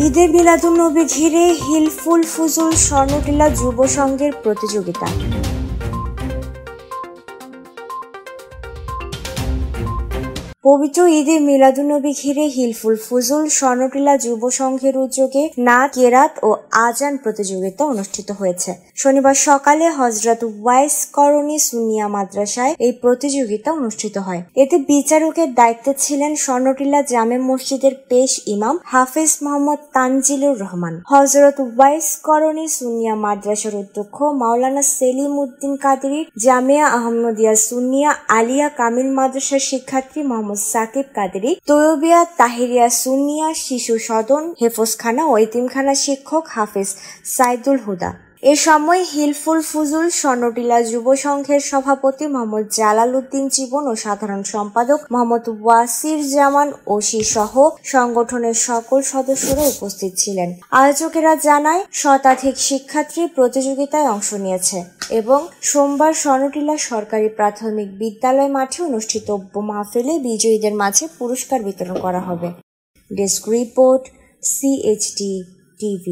ঈদে মিলাদুন্নবী ঘিরে হিলফুল ফুজুল স্বর্ণটিলা যুব সংঘের প্রতিযোগিতা। পবিত্র ঈদে মিলাদুন্নবী ঘিরে হিলফুল ফুজুল স্বর্ণটিলা যুব সংঘের উদ্যোগে নাত, কেরাত ও আজান প্রতিযোগিতা অনুষ্ঠিত হয়েছে। শনিবার সকালে হযরত ওয়াইস করণী সুন্নিয়া মাদ্রাসায় এই প্রতিযোগিতা অনুষ্ঠিত হয়। এতে বিচারকের দায়িত্বে ছিলেন স্বর্ণটিলা জামে মসজিদের পেশ ইমাম হাফেজ মোহাম্মদ তানজিলুর রহমান। হযরত ওয়াইস করণী সুন্নিয়া মাদ্রাসার অধ্যক্ষ মাওলানা সেলিম উদ্দিন কাদেরী, জামিয়া আহমদিয়া সুন্নিয়া আলিয়া কামিল মাদ্রাসার শিক্ষার্থী মোহাম্মদ সাকিব কাদেরী, তৈয়বিয়া তাহিরিয়া সুন্নিয়া শিশু সদন হেফজখানা ও এতিমখানা শিক্ষক হাফেজ সাইদুল হুদা। এ সময় হিলফুল ফুজুল স্বর্ণটিলা যুব সংঘের সভাপতি মোহাম্মদ জালাল উদ্দিন জীবন ও সাধারণ সম্পাদক মোহাম্মদ ওয়াসির জামান ওসি সহ সংগঠনের সকল সদস্যরা উপস্থিত ছিলেন। আয়োজকেরা জানায়, শতাধিক শিক্ষার্থী প্রতিযোগিতায় অংশ নিয়েছে এবং সোমবার স্বর্ণটিলা সরকারি প্রাথমিক বিদ্যালয় মাঠে অনুষ্ঠিত মাহফিলে বিজয়ীদের মাঝে পুরস্কার বিতরণ করা হবে। Desk report, CHD TV।